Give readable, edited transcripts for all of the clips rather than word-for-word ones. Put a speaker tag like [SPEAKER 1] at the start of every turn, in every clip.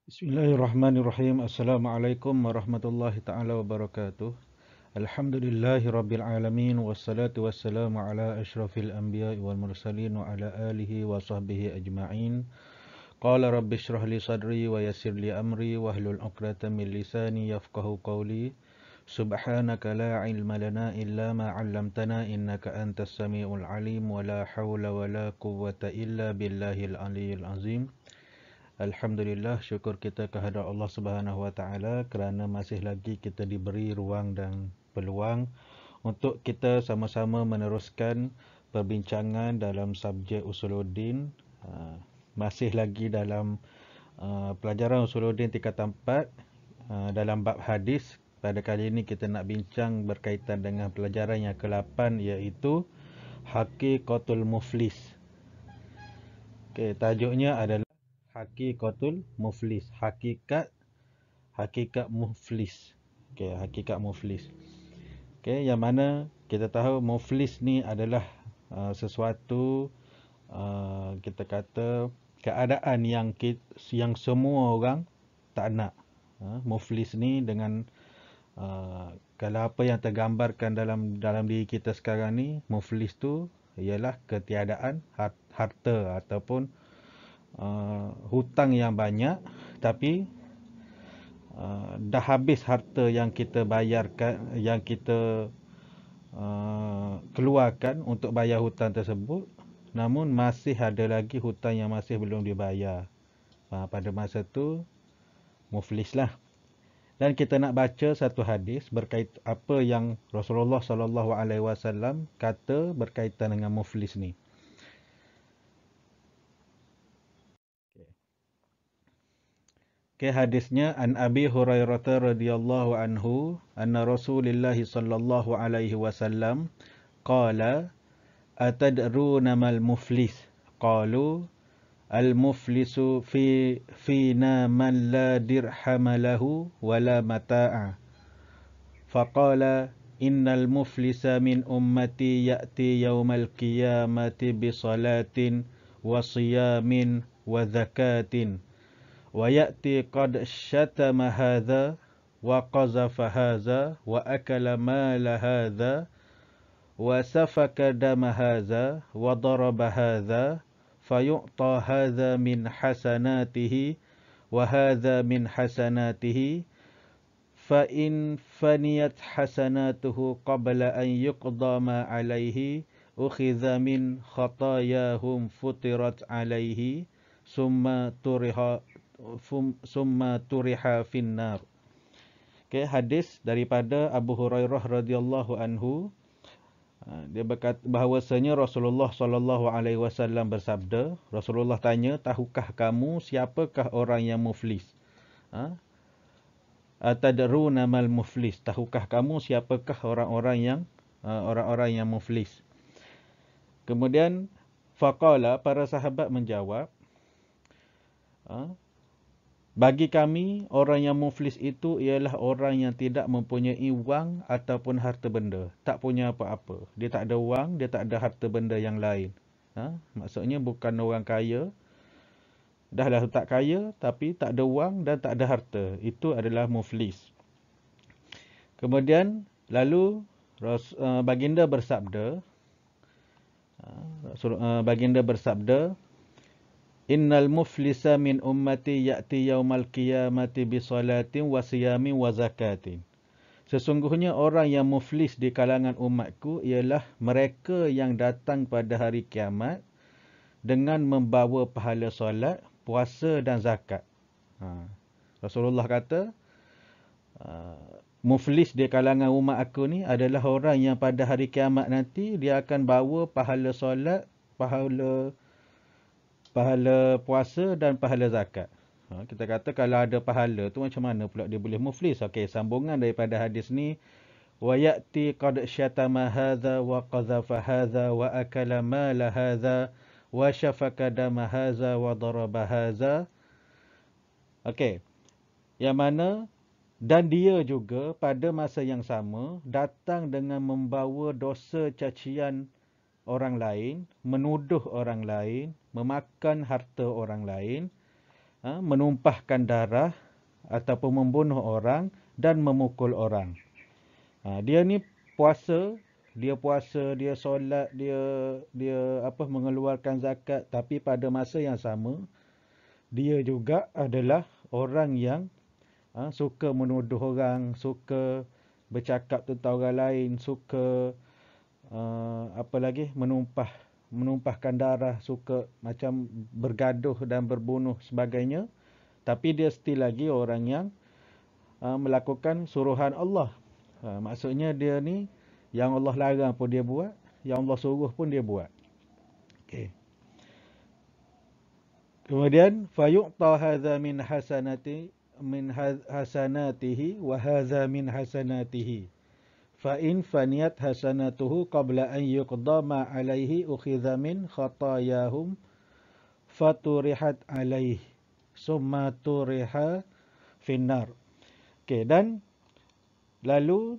[SPEAKER 1] Bismillahirrahmanirrahim. Assalamualaikum warahmatullahi ta'ala wabarakatuh. Alhamdulillahi rabbil alamin. Wassalatu wassalamu ala ashrafil anbiya wal mursalin wa ala alihi wa sahbihi ajma'in. Qala rabbi shrah li sadri wa yassir li amri wahlul 'uqdatam min lisani yafqahu qawli. Subhanaka la ilma lana illa ma 'allamtana innaka antas samiul alim wa la hawla wa la quwwata illa billahil aliyyil azim. Alhamdulillah, syukur kita kehadrat Allah Subhanahu Wa Taala kerana masih lagi kita diberi ruang dan peluang untuk kita sama-sama meneruskan perbincangan dalam subjek Usuluddin. Masih lagi dalam pelajaran Usuluddin tingkatan 4 dalam bab hadis. Pada kali ini kita nak bincang berkaitan dengan pelajaran yang ke-8 iaitu Haqiqatul Muflis. Tajuknya adalah Haqiqatul Muflis. Hakikat muflis. Hakikat muflis. Yang mana kita tahu muflis ni adalah sesuatu kita kata keadaan yang semua orang tak nak. Muflis ni dengan kalau apa yang tergambarkan dalam diri kita sekarang ni, muflis tu ialah ketiadaan harta ataupun hutang yang banyak, tapi dah habis harta yang kita bayarkan, yang kita keluarkan untuk bayar hutang tersebut, namun masih ada lagi hutang yang masih belum dibayar. Pada masa tu muflis lah. Dan kita nak baca satu hadis berkait apa yang Rasulullah SAW kata berkaitan dengan muflis ni. Hadisnya an Abi Hurairah radhiyallahu anhu anna Rasulullah sallallahu alaihi wasallam qala atadruna mal muflis qalu al muflisu fina man la dirham lahu wala mata'a faqala innal muflisa min ummati ya'ti yawmal qiyamati bi salatin wa siyamin wa zakatin وَيَأْتِي قَدْ شَتَمَ هَذَا وَقَذَفَ هَذَا وَأَكَلَ مَالَ هَذَا وَسَفَكَ دَمَ هَذَا وَضَرَبَ هَذَا فَيُعْطَى هَذَا مِنْ حَسَنَاتِهِ وَهَذَا مِنْ حَسَنَاتِهِ فَإِنْ فَنِيَتْ حَسَنَاتُهُ قَبْلَ أَنْ يُقْضَى مَا عَلَيْهِ أُخِذَ مِنْ خَطَايَاهُمْ فُطِرَتْ عَلَيْهِ summa turiha finnar. Hadis daripada Abu Hurairah radhiyallahu anhu. Dia berkata bahawasanya Rasulullah sallallahu alaihi wasallam bersabda, Rasulullah tanya, tahukah kamu siapakah orang yang muflis? Atadruna mal muflis? Tahukah kamu siapakah orang-orang yang muflis? Kemudian faqala, para sahabat menjawab, bagi kami, orang yang muflis itu ialah orang yang tidak mempunyai wang ataupun harta benda. Tak punya apa-apa. Dia tak ada wang, dia tak ada harta benda yang lain. Maksudnya bukan orang kaya. Dah tak kaya, tapi tak ada wang dan tak ada harta. Itu adalah muflis. Kemudian, lalu baginda bersabda, Innal muflisa min ummati ya'ti yaumal qiyamati bi salatin wa siyamin wa zakatin. Sesungguhnya orang yang muflis di kalangan umatku ialah mereka yang datang pada hari kiamat dengan membawa pahala solat, puasa dan zakat. Rasulullah kata, muflis di kalangan umat aku ni adalah orang yang pada hari kiamat nanti dia akan bawa pahala solat, pahala puasa dan pahala zakat. Kita kata kalau ada pahala tu macam mana pula dia boleh muflis? Okey, sambungan daripada hadis ni wa ya'ti qad syatama hadza wa qadhafa hadza wa akala mala hadza wa syafaka dama hadza wa daraba hadza. Okey. Yang mana dan dia juga pada masa yang sama datang dengan membawa dosa cacian orang lain, menuduh orang lain, memakan harta orang lain, menumpahkan darah ataupun membunuh orang dan memukul orang. Dia ni puasa, dia solat, dia mengeluarkan zakat, tapi pada masa yang sama dia juga adalah orang yang suka menuduh orang, suka bercakap tentang orang lain, suka menumpahkan darah, suka macam bergaduh dan berbunuh sebagainya. Tapi dia still lagi orang yang melakukan suruhan Allah. Maksudnya dia ni yang Allah larang pun dia buat, yang Allah suruh pun dia buat. Okey. Kemudian fayu'ta hadza min hasanatihi wa hadza min hasanatihi. Fa in faniyat hasanatuhu qabla an yuqda ma alaihi ukhidha min khatayahum faturihat alaihi summa turiha finnar. Okey, dan lalu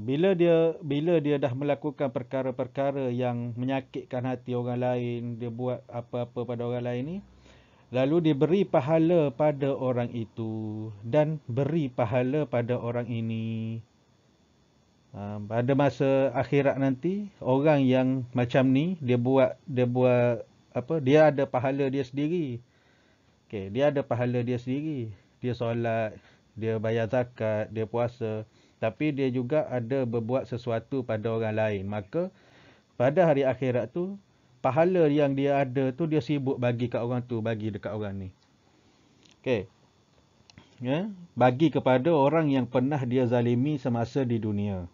[SPEAKER 1] bila dia dah melakukan perkara-perkara yang menyakitkan hati orang lain, dia buat apa-apa pada orang lain ni, lalu diberi pahala pada orang itu dan beri pahala pada orang ini. Pada masa akhirat nanti, orang yang macam ni dia ada pahala dia sendiri. Okey, dia ada pahala dia sendiri. Dia solat, dia bayar zakat, dia puasa, tapi dia juga ada berbuat sesuatu pada orang lain. Maka pada hari akhirat tu, pahala yang dia ada tu dia sibuk bagi kat orang tu, bagi dekat orang ni. Okey. Ya, bagi kepada orang yang pernah dia zalimi semasa di dunia.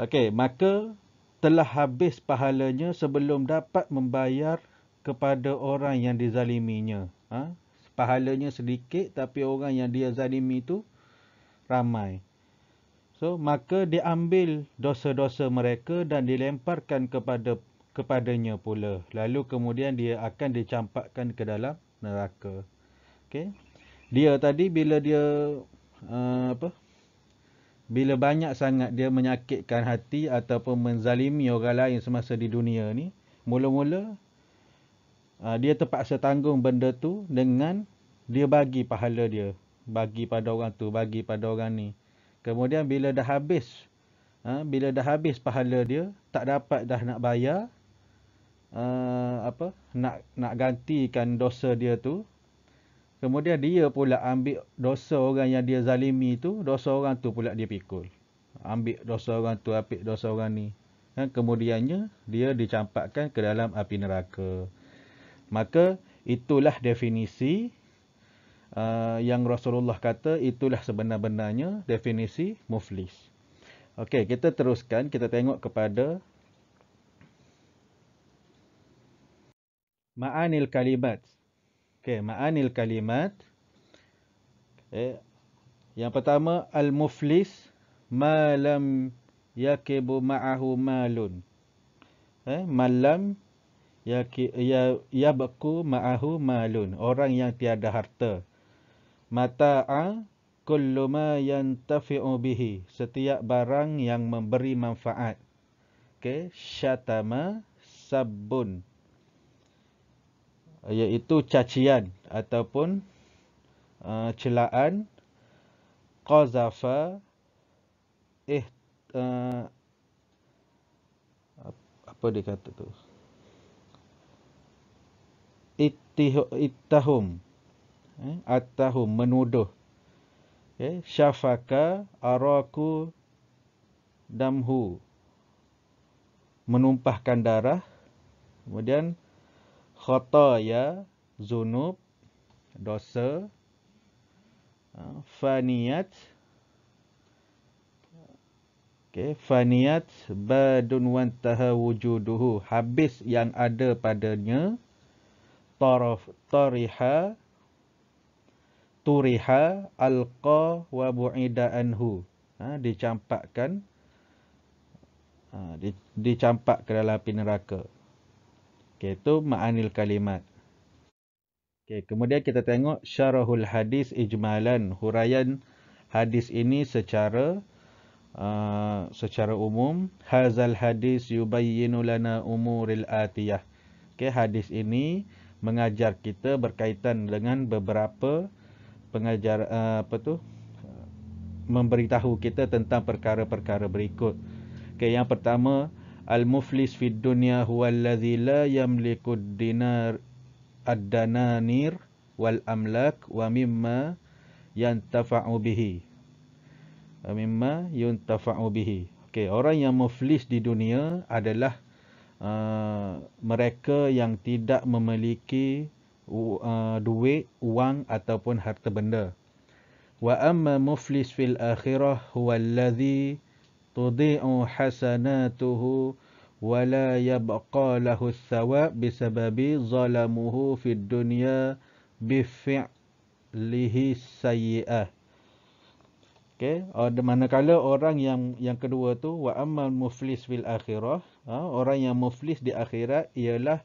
[SPEAKER 1] Okey, maka telah habis pahalanya sebelum dapat membayar kepada orang yang dizaliminya. Pahalanya sedikit tapi orang yang dia zalimi itu ramai. So, maka diambil dosa-dosa mereka dan dilemparkan kepadanya pula. Lalu kemudian dia akan dicampakkan ke dalam neraka. Okey. Dia tadi bila dia bila banyak sangat dia menyakitkan hati ataupun menzalimi orang lain semasa di dunia ni, mula-mula dia terpaksa tanggung benda tu dengan dia bagi pahala dia, bagi pada orang tu, bagi pada orang ni. Kemudian bila dah habis pahala dia, tak dapat dah nak bayar nak gantikan dosa dia tu. Kemudian dia pula ambil dosa orang yang dia zalimi tu, dosa orang tu pula dia pikul. Ambil dosa orang tu, ambil dosa orang ni. Kemudiannya dia dicampakkan ke dalam api neraka. Maka itulah definisi yang Rasulullah kata, itulah sebenar-benarnya definisi muflis. Okey, kita teruskan, kita tengok kepada ma'anil kalimat. Okey, ma'anil kalimat. Yang pertama, al-muflis ma lam yakibu ma'ahu malun. Malam yabqu ma'ahu malun. Orang yang tiada harta. Mata'a kullu ma yantafi'u bihi. Setiap barang yang memberi manfaat. Okey, syatama sabbun, iaitu cacian ataupun celaan. Qazafa apa dia kata tu, ittahum, attahum, menuduh. Syafaka araku damhu, menumpahkan darah. Kemudian khataya, zunub, dosa. Faniyat, faniyat badun wantaha wujuduhu, habis yang ada padanya. Turiha alqa wa bu'ida anhu, dicampakkan dicampak ke dalam api neraka. Okey, itu ma'anil kalimat. Okey, kemudian kita tengok syarahul hadis ijmalan, huraian hadis ini secara umum. Hazal hadis yubayyinu lana umuril atiyah. Okey, hadis ini mengajar kita berkaitan dengan beberapa pengajar memberitahu kita tentang perkara-perkara berikut. Okey, yang pertama, al-muflis fid dunya huwa allazi la yamliku ad-dinar ad-dananir wal amlak wa mimma yantafa'u bihi. Okey, orang yang muflis di dunia adalah mereka yang tidak memiliki duit, wang ataupun harta benda. Wa amma muflis fil akhirah huwa allazi tudhi'u hasanatuhu wa la yabqa lahu thawab bisababi zalamuhu fid dunya bifi'lihi sayyi'ah. Okey, manakala orang yang kedua tu wa ammal muflis fil akhirah, orang yang muflis di akhirat ialah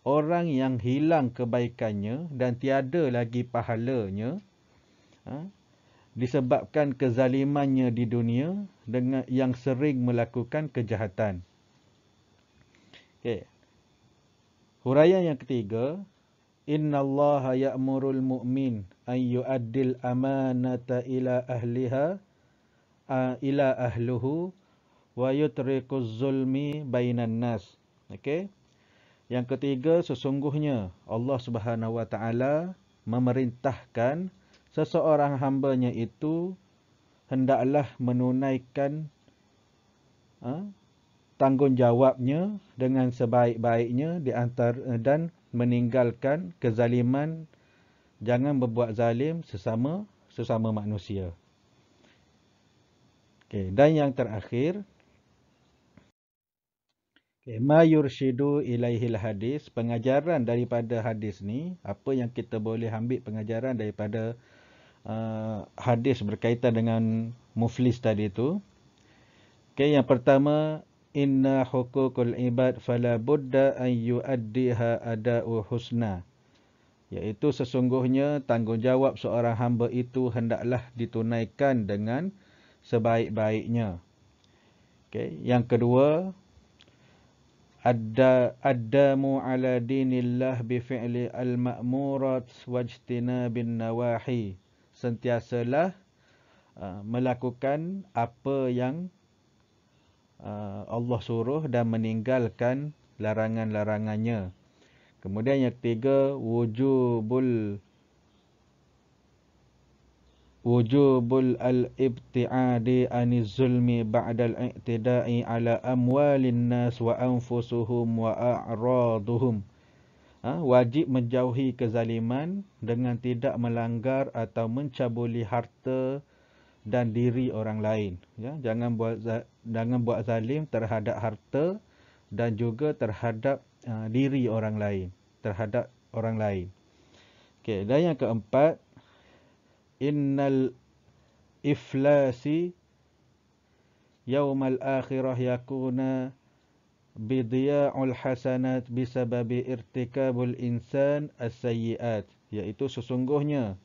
[SPEAKER 1] orang yang hilang kebaikannya dan tiada lagi pahalanya disebabkan kezalimannya di dunia dengan yang sering melakukan kejahatan. Okey. Huraian yang ketiga, innallaha ya'murul mu'min an yu'addil amanata ila ahliha ila ahluhu wa yutriquz zulmi bainan nas. Okey. Yang ketiga, sesungguhnya Allah Subhanahu wa taala memerintahkan seseorang hambanya itu hendaklah menunaikan tanggungjawabnya dengan sebaik-baiknya di antara dan meninggalkan kezaliman, jangan berbuat zalim sesama manusia. Okey, dan yang terakhir, ma yurshidu ilaihil hadis, pengajaran daripada hadis ni, apa yang kita boleh ambil pengajaran daripada hadis berkaitan dengan muflis tadi tu. Okey, yang pertama, inna hukukul ibad fala budda an yuaddiha ada'u husna, iaitu sesungguhnya tanggungjawab seorang hamba itu hendaklah ditunaikan dengan sebaik-baiknya. Okey, yang kedua, addamu ala dinillah bi fi'li al-ma'murat wajtinabin nawahi, sentiasalah melakukan apa yang Allah suruh dan meninggalkan larangan-larangannya. Kemudian yang ketiga, wujubul al-ibti'adi aniz zulmi ba'dal i'tida'i ala amwalin nas wa anfusuhum wa a'raduhum. Wajib menjauhi kezaliman dengan tidak melanggar atau mencabuli harta dan diri orang lain. Ya, jangan buat zalim terhadap harta dan juga terhadap diri orang lain, terhadap orang lain. Okey, dan yang keempat, innal iflasi yaumal akhirah yakuna bidiya'ul hasanat bisababi irtikabul insan as-sayyi'at, iaitu sesungguhnya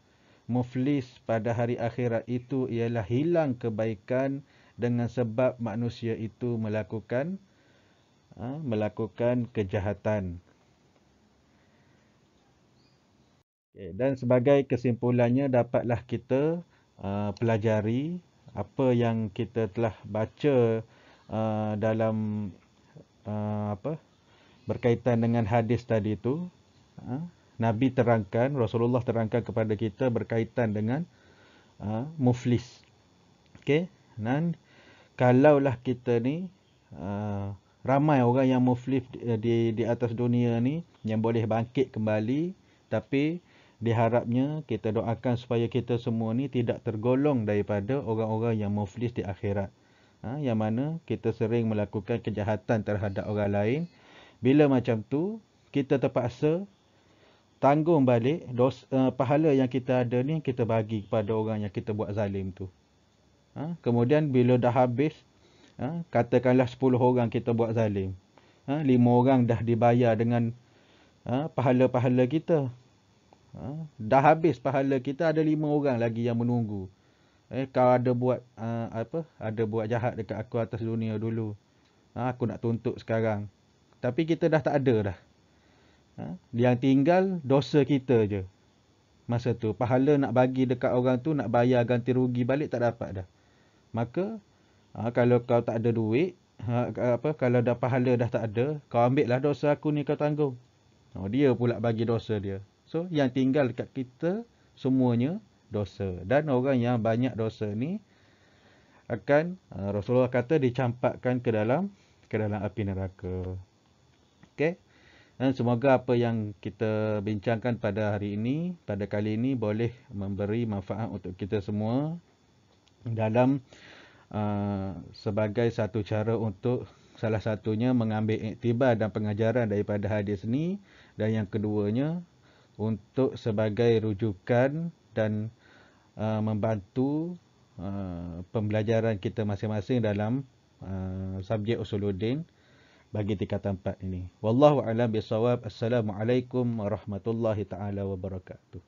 [SPEAKER 1] muflis pada hari akhirat itu ialah hilang kebaikan dengan sebab manusia itu melakukan kejahatan. Okay, dan sebagai kesimpulannya, dapatlah kita pelajari apa yang kita telah baca dalam berkaitan dengan hadis tadi itu. Nabi terangkan, Rasulullah terangkan kepada kita berkaitan dengan muflis. Okey, dan kalaulah kita ni ramai orang yang muflis di atas dunia ni yang boleh bangkit kembali, tapi diharapnya kita doakan supaya kita semua ni tidak tergolong daripada orang-orang yang muflis di akhirat. Yang mana kita sering melakukan kejahatan terhadap orang lain. Bila macam tu, kita terpaksa tanggung balik pahala yang kita ada ni, kita bagi kepada orang yang kita buat zalim tu. Kemudian bila dah habis, katakanlah 10 orang kita buat zalim. 5 orang dah dibayar dengan pahala-pahala kita. Dah habis pahala kita, ada 5 orang lagi yang menunggu. Kau ada buat ada buat jahat dekat aku atas dunia dulu. Aku nak tuntut sekarang. Tapi kita dah tak ada dah. Yang tinggal dosa kita je. Masa tu pahala nak bagi dekat orang tu, nak bayar ganti rugi balik tak dapat dah. Maka kalau kau tak ada duit, kalau dah pahala dah tak ada, kau ambil lah dosa aku ni, kau tanggung. Dia pula bagi dosa dia. So yang tinggal dekat kita semuanya dosa. Dan orang yang banyak dosa ni akan Rasulullah kata dicampakkan ke dalam api neraka. Okey. Dan semoga apa yang kita bincangkan pada hari ini, pada kali ini, boleh memberi manfaat untuk kita semua dalam sebagai satu cara untuk salah satunya mengambil iktibar dan pengajaran daripada hadis ni, dan yang keduanya untuk sebagai rujukan dan membantu pembelajaran kita masing-masing dalam subjek usuluddin bagi tingkatan 4 ini. Wallahu a'lam bishawab. Assalamualaikum warahmatullahi taala wabarakatuh.